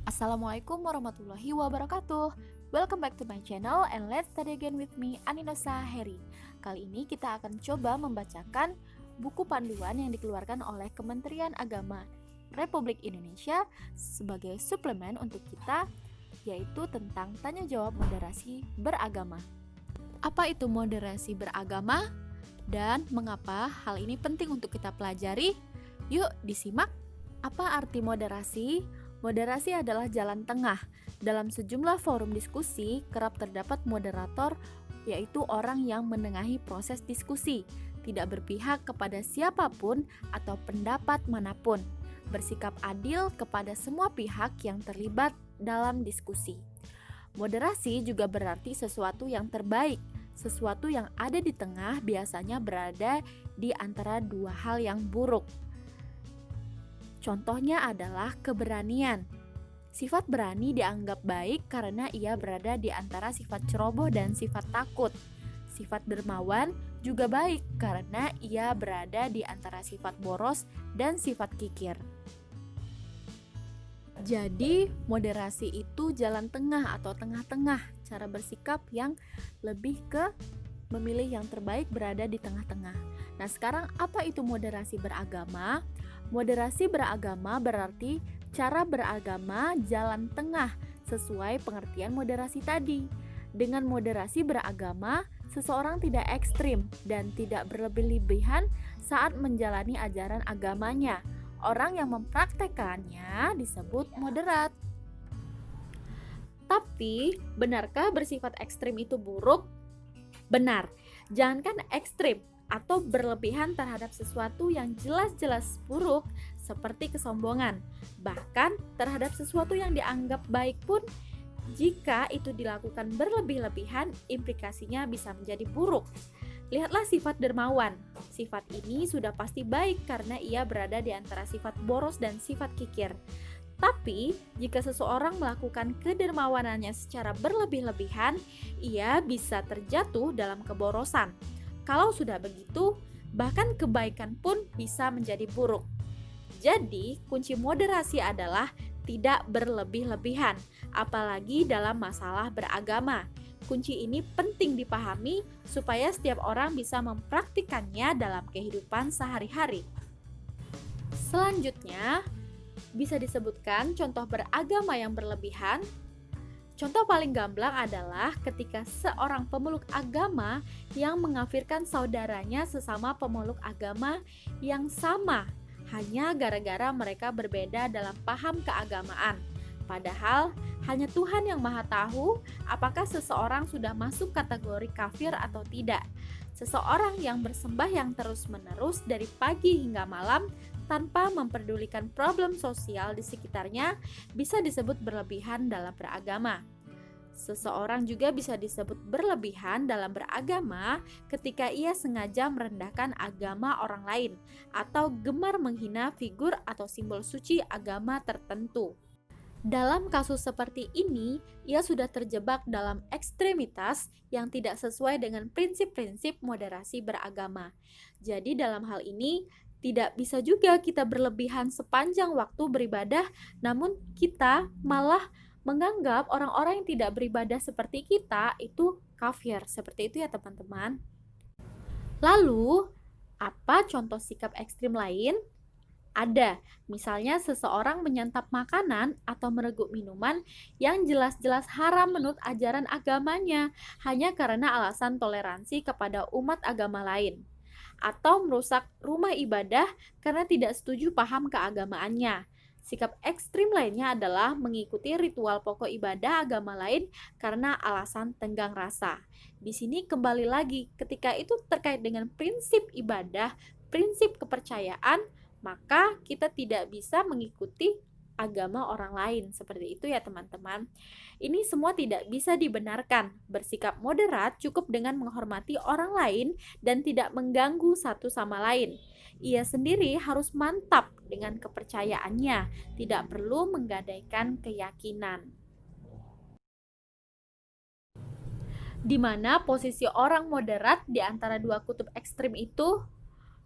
Assalamualaikum warahmatullahi wabarakatuh. Welcome back to my channel and let's study again with me, Aninosa Heri. Kali ini kita akan coba membacakan buku panduan yang dikeluarkan oleh Kementerian Agama Republik Indonesia sebagai suplemen untuk kita, yaitu tentang tanya jawab moderasi beragama. Apa itu moderasi beragama dan mengapa hal ini penting untuk kita pelajari? Yuk disimak. Apa arti moderasi? Moderasi adalah jalan tengah. Dalam sejumlah forum diskusi, kerap terdapat moderator, yaitu orang yang menengahi proses diskusi, tidak berpihak kepada siapapun atau pendapat manapun, bersikap adil kepada semua pihak yang terlibat dalam diskusi. Moderasi juga berarti sesuatu yang terbaik, sesuatu yang ada di tengah biasanya berada di antara dua hal yang buruk. Contohnya adalah keberanian. Sifat berani dianggap baik karena ia berada di antara sifat ceroboh dan sifat takut. Sifat dermawan juga baik karena ia berada di antara sifat boros dan sifat kikir. Jadi, moderasi itu jalan tengah atau tengah-tengah, cara bersikap yang lebih ke memilih yang terbaik berada di tengah-tengah. Nah, sekarang apa itu moderasi beragama? Moderasi beragama berarti cara beragama jalan tengah sesuai pengertian moderasi tadi. Dengan moderasi beragama, seseorang tidak ekstrim dan tidak berlebih-lebihan saat menjalani ajaran agamanya. Orang yang mempraktekannya disebut moderat. Tapi, benarkah bersifat ekstrim itu buruk? Benar, jangankan ekstrim atau berlebihan terhadap sesuatu yang jelas-jelas buruk seperti kesombongan. Bahkan terhadap sesuatu yang dianggap baik pun, jika itu dilakukan berlebih-lebihan, implikasinya bisa menjadi buruk. Lihatlah sifat dermawan. Sifat ini sudah pasti baik karena ia berada di antara sifat boros dan sifat kikir. Tapi, jika seseorang melakukan kedermawanannya secara berlebih-lebihan, ia bisa terjatuh dalam keborosan. Kalau sudah begitu, bahkan kebaikan pun bisa menjadi buruk. Jadi, kunci moderasi adalah tidak berlebih-lebihan, apalagi dalam masalah beragama. Kunci ini penting dipahami supaya setiap orang bisa mempraktikannya dalam kehidupan sehari-hari. Selanjutnya, bisa disebutkan contoh beragama yang berlebihan. Contoh paling gamblang adalah ketika seorang pemeluk agama yang mengkafirkan saudaranya sesama pemeluk agama yang sama hanya gara-gara mereka berbeda dalam paham keagamaan. Padahal hanya Tuhan yang Maha tahu apakah seseorang sudah masuk kategori kafir atau tidak. Seseorang yang bersembahyang terus-menerus dari pagi hingga malam tanpa memperdulikan problem sosial di sekitarnya bisa disebut berlebihan dalam beragama. Seseorang juga bisa disebut berlebihan dalam beragama ketika ia sengaja merendahkan agama orang lain atau gemar menghina figur atau simbol suci agama tertentu. Dalam kasus seperti ini, ia sudah terjebak dalam ekstremitas yang tidak sesuai dengan prinsip-prinsip moderasi beragama. Jadi dalam hal ini, tidak bisa juga kita berlebihan sepanjang waktu beribadah, namun kita malah menganggap orang-orang yang tidak beribadah seperti kita itu kafir. Seperti itu ya teman-teman. Lalu, apa contoh sikap ekstrim lain? Ada, misalnya seseorang menyantap makanan atau mereguk minuman yang jelas-jelas haram menurut ajaran agamanya hanya karena alasan toleransi kepada umat agama lain, atau merusak rumah ibadah karena tidak setuju paham keagamaannya. Sikap ekstrim lainnya adalah mengikuti ritual pokok ibadah agama lain karena alasan tenggang rasa. Di sini kembali lagi, ketika itu terkait dengan prinsip ibadah, prinsip kepercayaan, maka kita tidak bisa mengikuti agama orang lain. Seperti itu ya teman-teman. Ini semua tidak bisa dibenarkan. Bersikap moderat cukup dengan menghormati orang lain dan tidak mengganggu satu sama lain. Ia sendiri harus mantap dengan kepercayaannya, tidak perlu menggadaikan keyakinan. Di mana posisi orang moderat di antara dua kutub ekstrim itu?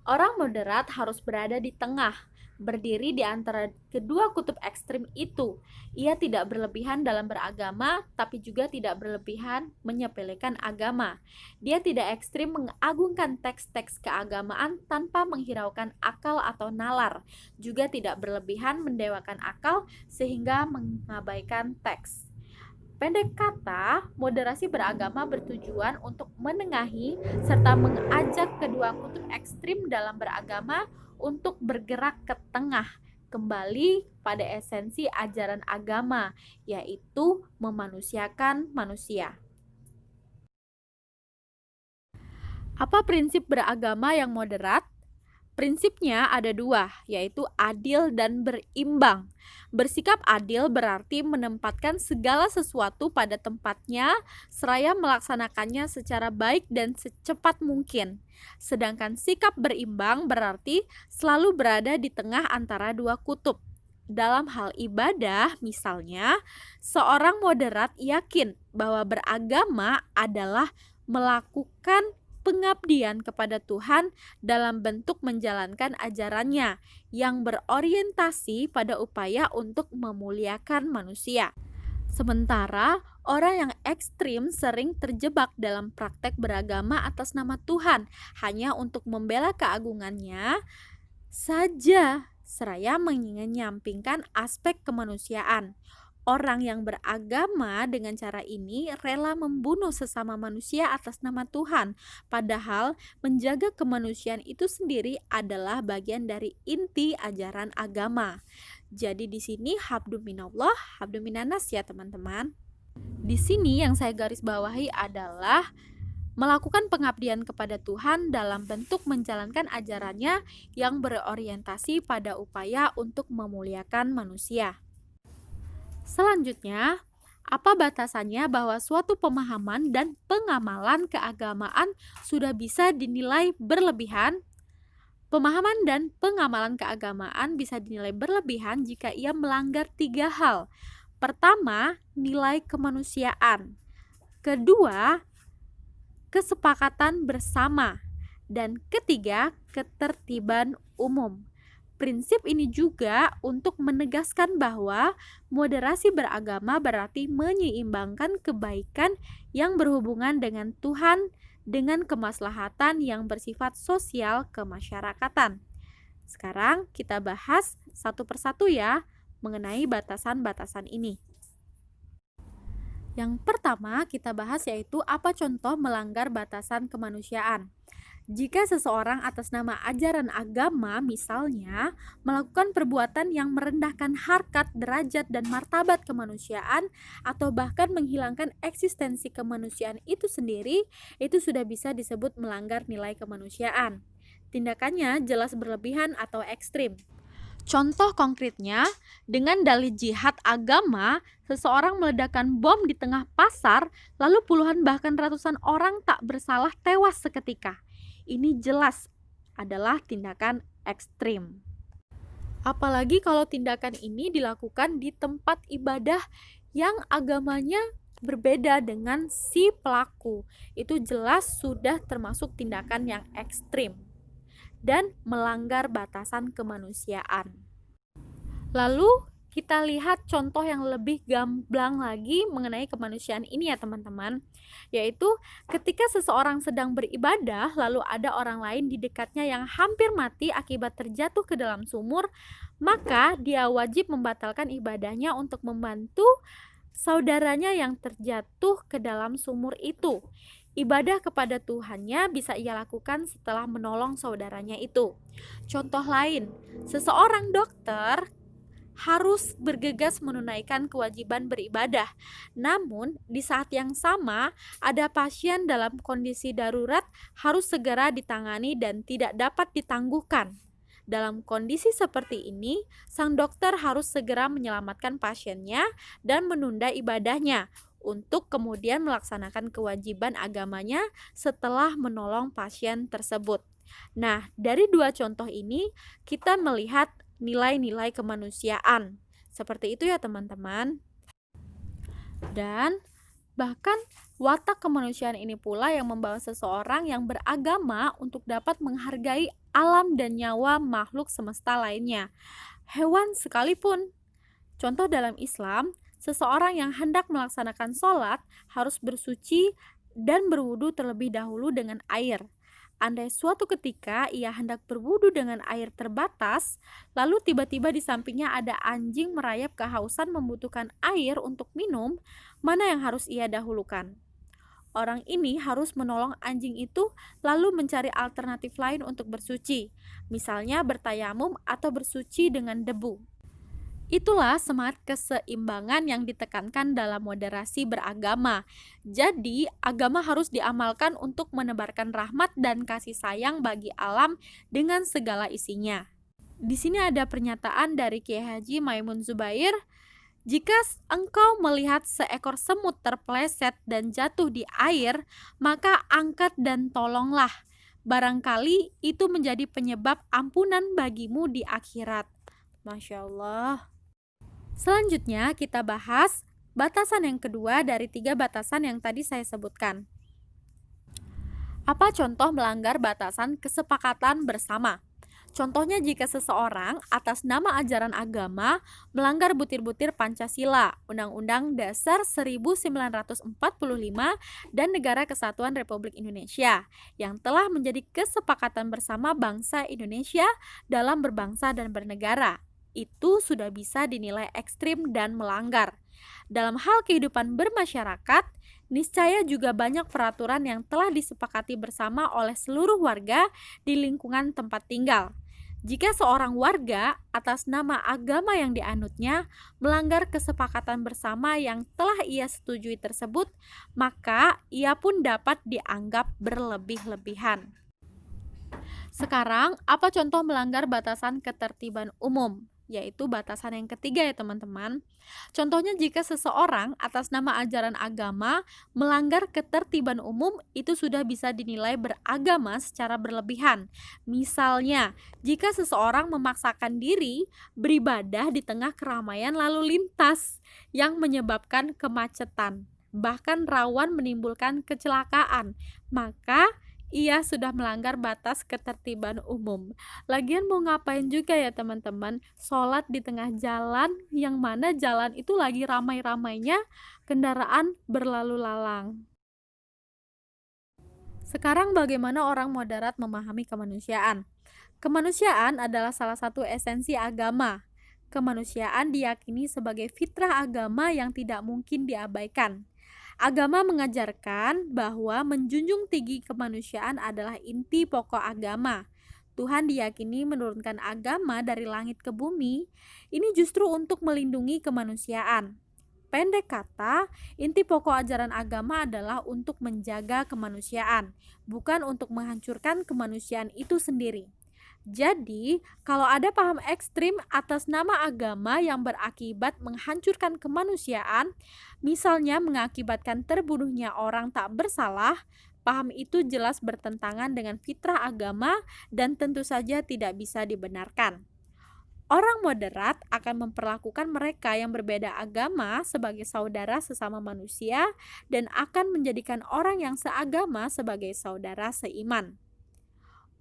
Orang moderat harus berada di tengah, berdiri di antara kedua kutub ekstrim itu. Ia tidak berlebihan dalam beragama, tapi juga tidak berlebihan menyepelekan agama. Dia tidak ekstrim mengagungkan teks-teks keagamaan tanpa menghiraukan akal atau nalar, juga tidak berlebihan mendewakan akal sehingga mengabaikan teks. Pendek kata, moderasi beragama bertujuan untuk menengahi serta mengajak kedua kutub ekstrim dalam beragama untuk bergerak ke tengah, kembali pada esensi ajaran agama, yaitu memanusiakan manusia. Apa prinsip beragama yang moderat? Prinsipnya ada dua, yaitu adil dan berimbang. Bersikap adil berarti menempatkan segala sesuatu pada tempatnya, seraya melaksanakannya secara baik dan secepat mungkin. Sedangkan sikap berimbang berarti selalu berada di tengah antara dua kutub. Dalam hal ibadah, misalnya, seorang moderat yakin bahwa beragama adalah melakukan pengabdian kepada Tuhan dalam bentuk menjalankan ajarannya yang berorientasi pada upaya untuk memuliakan manusia. Sementara orang yang ekstrim sering terjebak dalam praktek beragama atas nama Tuhan hanya untuk membela keagungannya saja, seraya menyampingkan aspek kemanusiaan. Orang yang beragama dengan cara ini rela membunuh sesama manusia atas nama Tuhan, padahal menjaga kemanusiaan itu sendiri adalah bagian dari inti ajaran agama. Jadi di sini habdu minallah, habdu minanas ya teman-teman. Di sini yang saya garis bawahi adalah melakukan pengabdian kepada Tuhan dalam bentuk menjalankan ajarannya yang berorientasi pada upaya untuk memuliakan manusia. Selanjutnya, apa batasannya bahwa suatu pemahaman dan pengamalan keagamaan sudah bisa dinilai berlebihan? Pemahaman dan pengamalan keagamaan bisa dinilai berlebihan jika ia melanggar tiga hal. Pertama, nilai kemanusiaan. Kedua, kesepakatan bersama. Dan ketiga, ketertiban umum. Prinsip ini juga untuk menegaskan bahwa moderasi beragama berarti menyeimbangkan kebaikan yang berhubungan dengan Tuhan dengan kemaslahatan yang bersifat sosial kemasyarakatan. Sekarang kita bahas satu persatu ya mengenai batasan-batasan ini. Yang pertama kita bahas yaitu apa contoh melanggar batasan kemanusiaan. Jika seseorang atas nama ajaran agama misalnya melakukan perbuatan yang merendahkan harkat, derajat, dan martabat kemanusiaan atau bahkan menghilangkan eksistensi kemanusiaan itu sendiri, itu sudah bisa disebut melanggar nilai kemanusiaan. Tindakannya jelas berlebihan atau ekstrim. Contoh konkretnya, dengan dalih jihad agama, seseorang meledakkan bom di tengah pasar, lalu puluhan bahkan ratusan orang tak bersalah tewas seketika. Ini jelas adalah tindakan ekstrim. Apalagi kalau tindakan ini dilakukan di tempat ibadah yang agamanya berbeda dengan si pelaku. Itu jelas sudah termasuk tindakan yang ekstrim dan melanggar batasan kemanusiaan. Lalu kita lihat contoh yang lebih gamblang lagi mengenai kemanusiaan ini ya teman-teman, yaitu ketika seseorang sedang beribadah lalu ada orang lain di dekatnya yang hampir mati akibat terjatuh ke dalam sumur, maka dia wajib membatalkan ibadahnya untuk membantu saudaranya yang terjatuh ke dalam sumur itu. Ibadah kepada Tuhannya bisa ia lakukan setelah menolong saudaranya itu. Contoh lain, seseorang dokter harus bergegas menunaikan kewajiban beribadah. Namun, di saat yang sama, ada pasien dalam kondisi darurat harus segera ditangani dan tidak dapat ditangguhkan. Dalam kondisi seperti ini, sang dokter harus segera menyelamatkan pasiennya dan menunda ibadahnya untuk kemudian melaksanakan kewajiban agamanya setelah menolong pasien tersebut. Nah, dari dua contoh ini, kita melihat nilai-nilai kemanusiaan. Seperti itu ya teman-teman. Dan bahkan watak kemanusiaan ini pula yang membawa seseorang yang beragama untuk dapat menghargai alam dan nyawa makhluk semesta lainnya, hewan sekalipun. Contoh dalam Islam, seseorang yang hendak melaksanakan sholat harus bersuci dan berwudu terlebih dahulu dengan air. Andai suatu ketika ia hendak berwudu dengan air terbatas, lalu tiba-tiba di sampingnya ada anjing merayap kehausan membutuhkan air untuk minum, mana yang harus ia dahulukan? Orang ini harus menolong anjing itu lalu mencari alternatif lain untuk bersuci, misalnya bertayamum atau bersuci dengan debu. Itulah semangat keseimbangan yang ditekankan dalam moderasi beragama. Jadi, agama harus diamalkan untuk menebarkan rahmat dan kasih sayang bagi alam dengan segala isinya. Di sini ada pernyataan dari Kiai Haji Maimun Zubair, "Jika engkau melihat seekor semut terpeleset dan jatuh di air, maka angkat dan tolonglah. Barangkali itu menjadi penyebab ampunan bagimu di akhirat." Masya Allah. Selanjutnya kita bahas batasan yang kedua dari 3 batasan yang tadi saya sebutkan. Apa contoh melanggar batasan kesepakatan bersama? Contohnya jika seseorang atas nama ajaran agama melanggar butir-butir Pancasila, Undang-Undang Dasar 1945 dan Negara Kesatuan Republik Indonesia yang telah menjadi kesepakatan bersama bangsa Indonesia dalam berbangsa dan bernegara. Itu sudah bisa dinilai ekstrim dan melanggar. Dalam hal kehidupan bermasyarakat, niscaya juga banyak peraturan yang telah disepakati bersama oleh seluruh warga di lingkungan tempat tinggal. Jika seorang warga atas nama agama yang dianutnya melanggar kesepakatan bersama yang telah ia setujui tersebut, maka ia pun dapat dianggap berlebih-lebihan. Sekarang, apa contoh melanggar batasan ketertiban umum? Yaitu batasan yang ketiga ya teman-teman. Contohnya jika seseorang atas nama ajaran agama melanggar ketertiban umum, itu sudah bisa dinilai beragama secara berlebihan. Misalnya, jika seseorang memaksakan diri beribadah di tengah keramaian lalu lintas yang menyebabkan kemacetan, bahkan rawan menimbulkan kecelakaan, maka ia sudah melanggar batas ketertiban umum. Lagian mau ngapain juga ya teman-teman, sholat di tengah jalan yang mana jalan itu lagi ramai-ramainya kendaraan berlalu lalang. Sekarang bagaimana orang moderat memahami kemanusiaan? Kemanusiaan adalah salah satu esensi agama. Kemanusiaan diyakini sebagai fitrah agama yang tidak mungkin diabaikan. Agama mengajarkan bahwa menjunjung tinggi kemanusiaan adalah inti pokok agama. Tuhan diyakini menurunkan agama dari langit ke bumi, ini justru untuk melindungi kemanusiaan. Pendek kata, inti pokok ajaran agama adalah untuk menjaga kemanusiaan, bukan untuk menghancurkan kemanusiaan itu sendiri. Jadi, kalau ada paham ekstrim atas nama agama yang berakibat menghancurkan kemanusiaan, misalnya mengakibatkan terbunuhnya orang tak bersalah, paham itu jelas bertentangan dengan fitrah agama dan tentu saja tidak bisa dibenarkan. Orang moderat akan memperlakukan mereka yang berbeda agama sebagai saudara sesama manusia dan akan menjadikan orang yang seagama sebagai saudara seiman.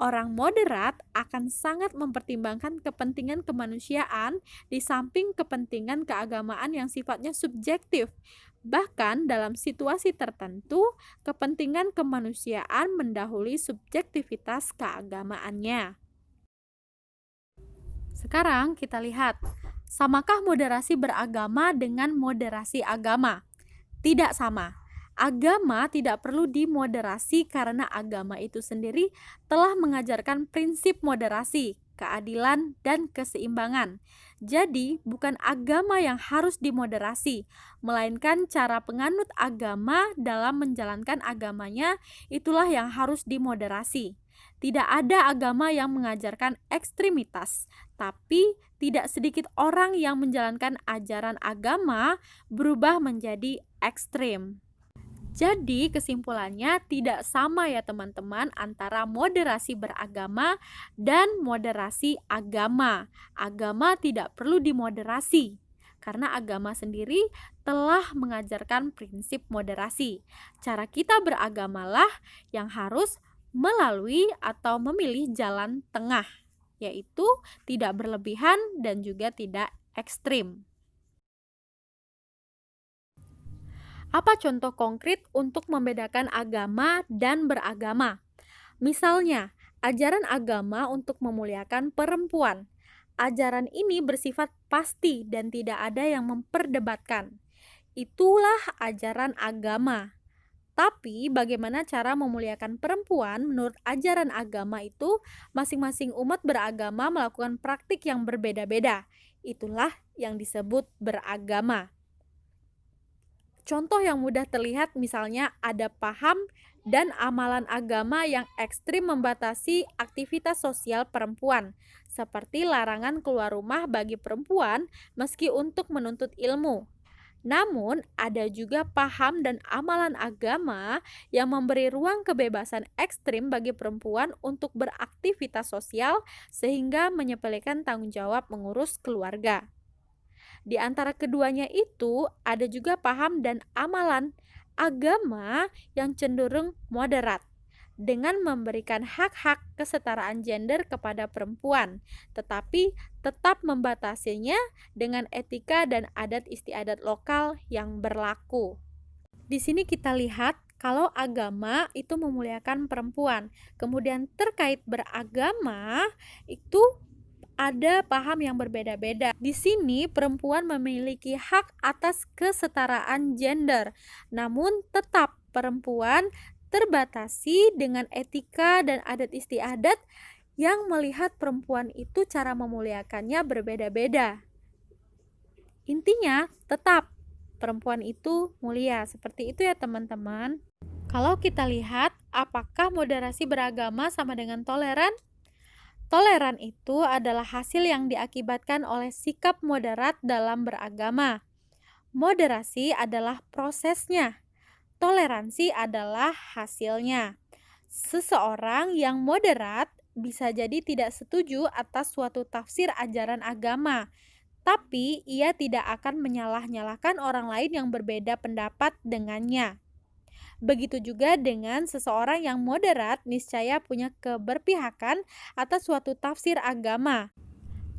Orang moderat akan sangat mempertimbangkan kepentingan kemanusiaan di samping kepentingan keagamaan yang sifatnya subjektif. Bahkan dalam situasi tertentu, kepentingan kemanusiaan mendahului subjektivitas keagamaannya. Sekarang kita lihat, samakah moderasi beragama dengan moderasi agama? Tidak sama. Agama tidak perlu dimoderasi karena agama itu sendiri telah mengajarkan prinsip moderasi, keadilan, dan keseimbangan. Jadi, bukan agama yang harus dimoderasi, melainkan cara penganut agama dalam menjalankan agamanya itulah yang harus dimoderasi. Tidak ada agama yang mengajarkan ekstremitas, tapi tidak sedikit orang yang menjalankan ajaran agama berubah menjadi ekstrem. Jadi kesimpulannya tidak sama ya teman-teman antara moderasi beragama dan moderasi agama. Agama tidak perlu dimoderasi karena agama sendiri telah mengajarkan prinsip moderasi. Cara kita beragamalah yang harus melalui atau memilih jalan tengah, yaitu tidak berlebihan dan juga tidak ekstrim. Apa contoh konkret untuk membedakan agama dan beragama? Misalnya, ajaran agama untuk memuliakan perempuan. Ajaran ini bersifat pasti dan tidak ada yang memperdebatkan. Itulah ajaran agama. Tapi bagaimana cara memuliakan perempuan menurut ajaran agama itu, masing-masing umat beragama melakukan praktik yang berbeda-beda. Itulah yang disebut beragama. Contoh yang mudah terlihat misalnya ada paham dan amalan agama yang ekstrim membatasi aktivitas sosial perempuan, seperti larangan keluar rumah bagi perempuan meski untuk menuntut ilmu. Namun, ada juga paham dan amalan agama yang memberi ruang kebebasan ekstrim bagi perempuan untuk beraktivitas sosial sehingga menyepelekan tanggung jawab mengurus keluarga. Di antara keduanya itu, ada juga paham dan amalan agama yang cenderung moderat dengan memberikan hak-hak kesetaraan gender kepada perempuan, tetapi tetap membatasinya dengan etika dan adat istiadat lokal yang berlaku. Di sini kita lihat kalau agama itu memuliakan perempuan, kemudian terkait beragama itu ada paham yang berbeda-beda. Di sini perempuan memiliki hak atas kesetaraan gender, namun tetap perempuan terbatasi dengan etika dan adat istiadat yang melihat perempuan itu cara memuliakannya berbeda-beda. Intinya tetap perempuan itu mulia. Seperti itu ya teman-teman. Kalau kita lihat, apakah moderasi beragama sama dengan toleran? Toleran itu adalah hasil yang diakibatkan oleh sikap moderat dalam beragama. Moderasi adalah prosesnya. Toleransi adalah hasilnya. Seseorang yang moderat bisa jadi tidak setuju atas suatu tafsir ajaran agama, tapi ia tidak akan menyalah-nyalahkan orang lain yang berbeda pendapat dengannya. Begitu juga dengan seseorang yang moderat niscaya punya keberpihakan atas suatu tafsir agama,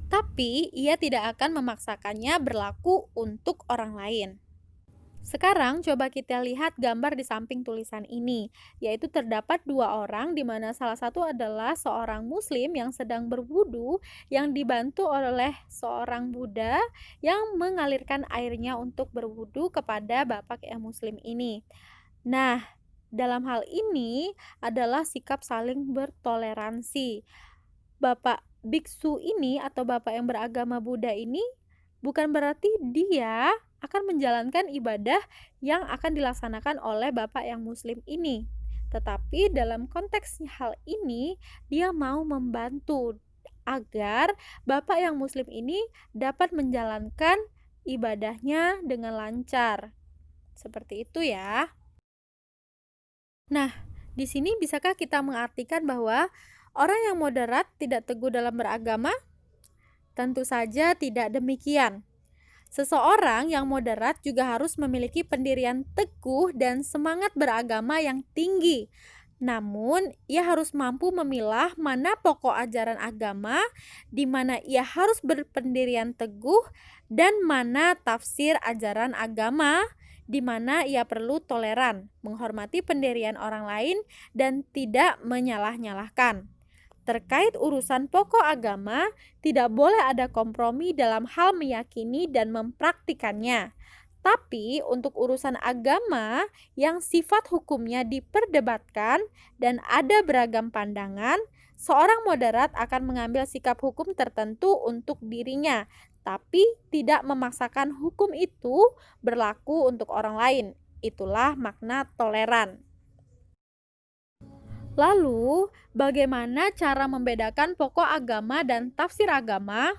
tapi ia tidak akan memaksakannya berlaku untuk orang lain. Sekarang coba kita lihat gambar di samping tulisan ini, yaitu terdapat dua orang di mana salah satu adalah seorang muslim yang sedang berwudu yang dibantu oleh seorang Buddha yang mengalirkan airnya untuk berwudu kepada bapak yang muslim ini. Nah, dalam hal ini adalah sikap saling bertoleransi. Bapak biksu ini atau bapak yang beragama Buddha ini bukan berarti dia akan menjalankan ibadah yang akan dilaksanakan oleh bapak yang muslim ini. Tetapi dalam konteks hal ini, dia mau membantu agar bapak yang muslim ini dapat menjalankan ibadahnya dengan lancar. Seperti itu ya. Nah, di sini bisakah kita mengartikan bahwa orang yang moderat tidak teguh dalam beragama? Tentu saja tidak demikian. Seseorang yang moderat juga harus memiliki pendirian teguh dan semangat beragama yang tinggi. Namun, ia harus mampu memilah mana pokok ajaran agama, di mana ia harus berpendirian teguh, dan mana tafsir ajaran agama, di mana ia perlu toleran, menghormati pendirian orang lain, dan tidak menyalah-nyalahkan. Terkait urusan pokok agama, tidak boleh ada kompromi dalam hal meyakini dan mempraktikannya. Tapi untuk urusan agama yang sifat hukumnya diperdebatkan dan ada beragam pandangan, seorang moderat akan mengambil sikap hukum tertentu untuk dirinya, tapi tidak memaksakan hukum itu berlaku untuk orang lain. Itulah makna toleran. Lalu, bagaimana cara membedakan pokok agama dan tafsir agama?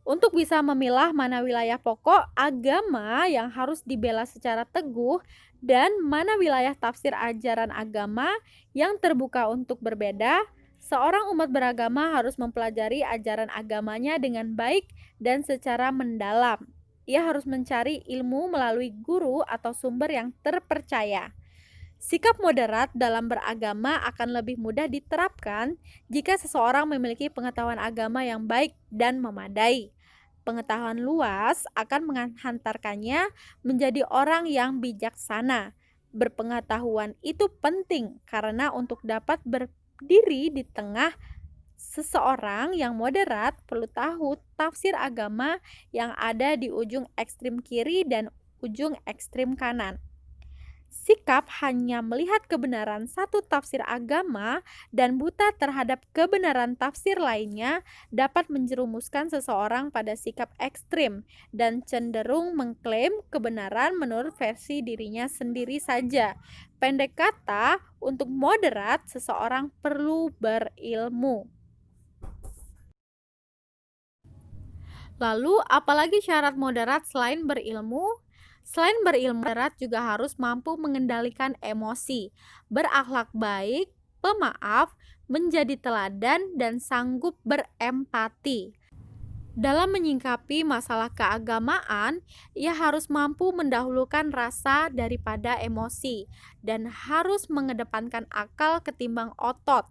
Untuk bisa memilah mana wilayah pokok agama yang harus dibela secara teguh dan mana wilayah tafsir ajaran agama yang terbuka untuk berbeda, seorang umat beragama harus mempelajari ajaran agamanya dengan baik dan secara mendalam. Ia harus mencari ilmu melalui guru atau sumber yang terpercaya. Sikap moderat dalam beragama akan lebih mudah diterapkan jika seseorang memiliki pengetahuan agama yang baik dan memadai. Pengetahuan luas akan menghantarkannya menjadi orang yang bijaksana. Berpengetahuan itu penting karena untuk dapat berdiri di tengah seseorang yang moderat perlu tahu tafsir agama yang ada di ujung ekstrem kiri dan ujung ekstrem kanan. Sikap hanya melihat kebenaran satu tafsir agama dan buta terhadap kebenaran tafsir lainnya dapat menjerumuskan seseorang pada sikap ekstrim dan cenderung mengklaim kebenaran menurut versi dirinya sendiri saja. Pendek kata, untuk moderat, seseorang perlu berilmu. Lalu, apalagi syarat moderat selain berilmu? Selain berilmu, moderat juga harus mampu mengendalikan emosi, berakhlak baik, pemaaf, menjadi teladan, dan sanggup berempati. Dalam menyingkapi masalah keagamaan, ia harus mampu mendahulukan rasa daripada emosi dan harus mengedepankan akal ketimbang otot.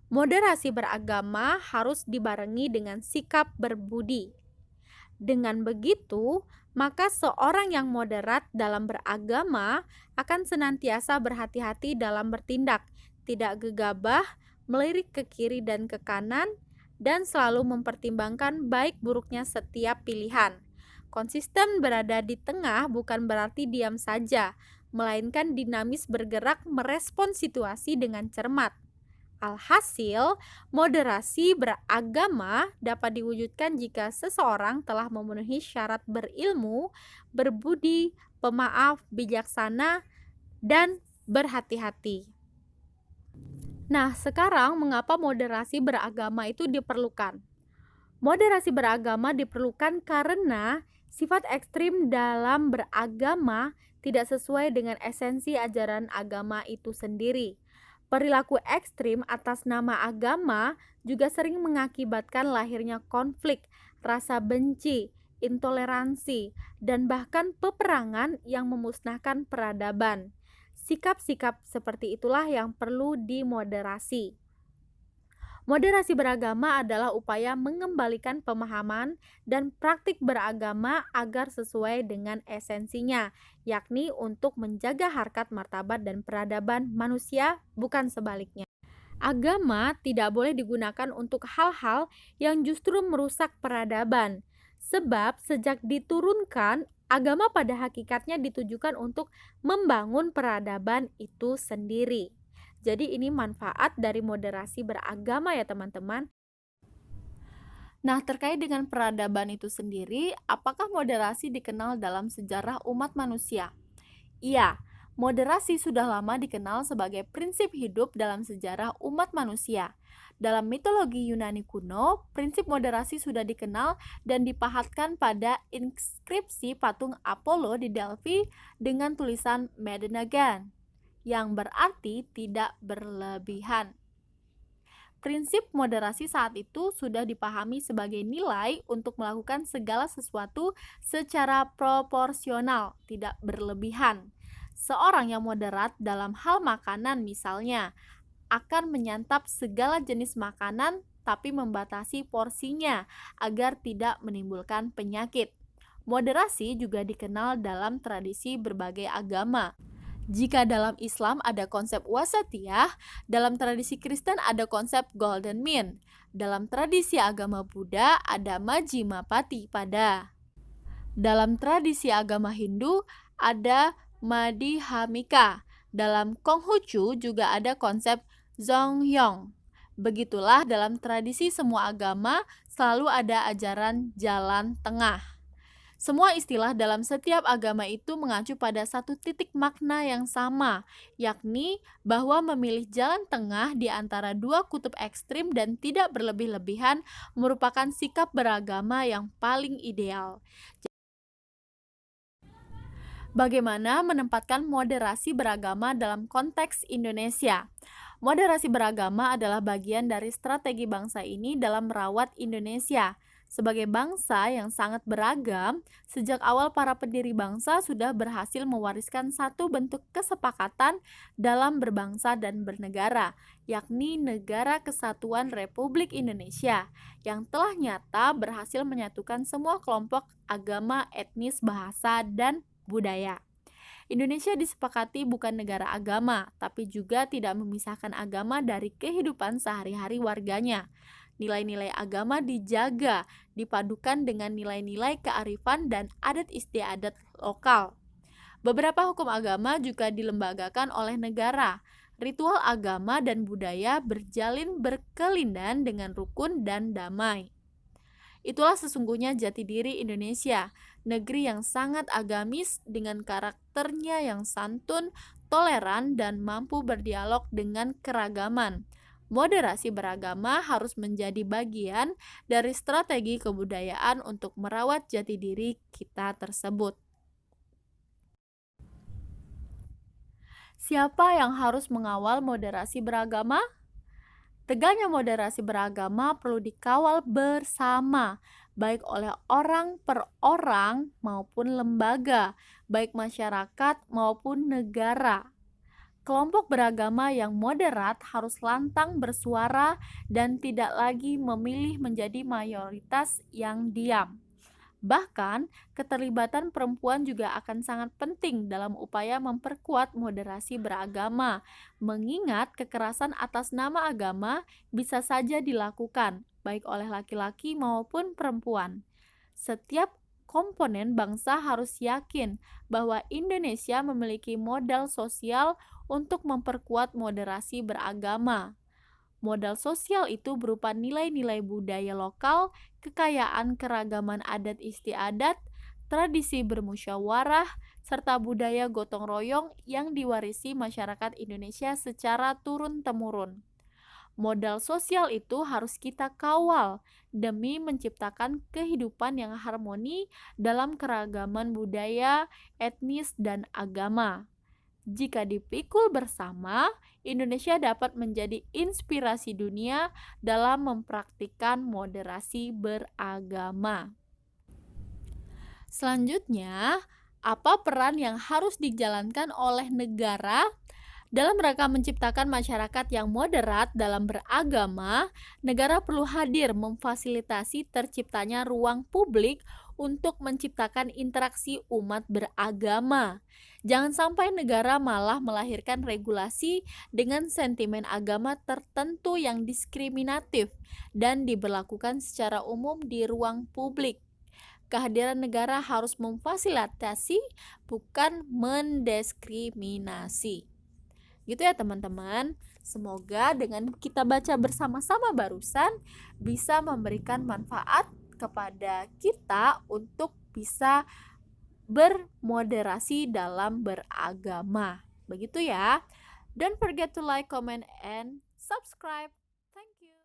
Moderasi beragama harus dibarengi dengan sikap berbudi. Dengan begitu, maka seorang yang moderat dalam beragama akan senantiasa berhati-hati dalam bertindak, tidak gegabah, melirik ke kiri dan ke kanan, dan selalu mempertimbangkan baik buruknya setiap pilihan. Konsisten berada di tengah bukan berarti diam saja, melainkan dinamis bergerak merespon situasi dengan cermat. Alhasil, moderasi beragama dapat diwujudkan jika seseorang telah memenuhi syarat berilmu, berbudi, pemaaf, bijaksana, dan berhati-hati. Nah, sekarang mengapa moderasi beragama itu diperlukan? Moderasi beragama diperlukan karena sifat ekstrim dalam beragama tidak sesuai dengan esensi ajaran agama itu sendiri. Perilaku ekstrim atas nama agama juga sering mengakibatkan lahirnya konflik, rasa benci, intoleransi, dan bahkan peperangan yang memusnahkan peradaban. Sikap-sikap seperti itulah yang perlu dimoderasi. Moderasi beragama adalah upaya mengembalikan pemahaman dan praktik beragama agar sesuai dengan esensinya, yakni untuk menjaga harkat martabat dan peradaban manusia, bukan sebaliknya. Agama tidak boleh digunakan untuk hal-hal yang justru merusak peradaban, sebab sejak diturunkan, agama pada hakikatnya ditujukan untuk membangun peradaban itu sendiri. Jadi ini manfaat dari moderasi beragama ya teman-teman. Nah, terkait dengan peradaban itu sendiri, apakah moderasi dikenal dalam sejarah umat manusia? Iya, moderasi sudah lama dikenal sebagai prinsip hidup dalam sejarah umat manusia. Dalam mitologi Yunani kuno, prinsip moderasi sudah dikenal dan dipahatkan pada inskripsi patung Apollo di Delphi dengan tulisan Medenagan, yang berarti tidak berlebihan. Prinsip moderasi saat itu sudah dipahami sebagai nilai untuk melakukan segala sesuatu secara proporsional, tidak berlebihan. Seorang yang moderat dalam hal makanan misalnya, akan menyantap segala jenis makanan tapi membatasi porsinya agar tidak menimbulkan penyakit. Moderasi juga dikenal dalam tradisi berbagai agama. Jika dalam Islam ada konsep wasatiyah, dalam tradisi Kristen ada konsep golden mean. Dalam tradisi agama Buddha ada majjhima patipada. Dalam tradisi agama Hindu ada madhyamika. Dalam Konghucu juga ada konsep zongyong. Begitulah dalam tradisi semua agama selalu ada ajaran jalan tengah. Semua istilah dalam setiap agama itu mengacu pada satu titik makna yang sama, yakni bahwa memilih jalan tengah di antara dua kutub ekstrim dan tidak berlebih-lebihan merupakan sikap beragama yang paling ideal. Bagaimana menempatkan moderasi beragama dalam konteks Indonesia? Moderasi beragama adalah bagian dari strategi bangsa ini dalam merawat Indonesia. Sebagai bangsa yang sangat beragam, sejak awal para pendiri bangsa sudah berhasil mewariskan satu bentuk kesepakatan dalam berbangsa dan bernegara, yakni Negara Kesatuan Republik Indonesia, yang telah nyata berhasil menyatukan semua kelompok agama, etnis, bahasa, dan budaya. Indonesia disepakati bukan negara agama, tapi juga tidak memisahkan agama dari kehidupan sehari-hari warganya. Nilai-nilai agama dijaga, dipadukan dengan nilai-nilai kearifan dan adat istiadat lokal. Beberapa hukum agama juga dilembagakan oleh negara. Ritual agama dan budaya berjalin berkelindan dengan rukun dan damai. Itulah sesungguhnya jati diri Indonesia, negeri yang sangat agamis dengan karakternya yang santun, toleran, dan mampu berdialog dengan keragaman. Moderasi beragama harus menjadi bagian dari strategi kebudayaan untuk merawat jati diri kita tersebut. Siapa yang harus mengawal moderasi beragama? Tegaknya moderasi beragama perlu dikawal bersama, baik oleh orang per orang maupun lembaga, baik masyarakat maupun negara. Kelompok beragama yang moderat harus lantang bersuara dan tidak lagi memilih menjadi mayoritas yang diam. Bahkan, keterlibatan perempuan juga akan sangat penting dalam upaya memperkuat moderasi beragama, mengingat kekerasan atas nama agama bisa saja dilakukan, baik oleh laki-laki maupun perempuan. Setiap komponen bangsa harus yakin bahwa Indonesia memiliki modal sosial untuk memperkuat moderasi beragama. Modal sosial itu berupa nilai-nilai budaya lokal, kekayaan keragaman adat istiadat, tradisi bermusyawarah, serta budaya gotong royong yang diwarisi masyarakat Indonesia secara turun-temurun. Modal sosial itu harus kita kawal demi menciptakan kehidupan yang harmoni dalam keragaman budaya, etnis, dan agama. Jika dipikul bersama, Indonesia dapat menjadi inspirasi dunia dalam mempraktikkan moderasi beragama. Selanjutnya, apa peran yang harus dijalankan oleh negara dalam rangka menciptakan masyarakat yang moderat dalam beragama? Negara perlu hadir memfasilitasi terciptanya ruang publik untuk menciptakan interaksi umat beragama. Jangan sampai negara malah melahirkan regulasi dengan sentimen agama tertentu yang diskriminatif dan diberlakukan secara umum di ruang publik. Kehadiran negara harus memfasilitasi, bukan mendiskriminasi. Gitu ya teman-teman. Semoga dengan kita baca bersama-sama barusan bisa memberikan manfaat kepada kita untuk bisa bermoderasi dalam beragama. Begitu ya. Don't forget to like, comment, and subscribe. Thank you.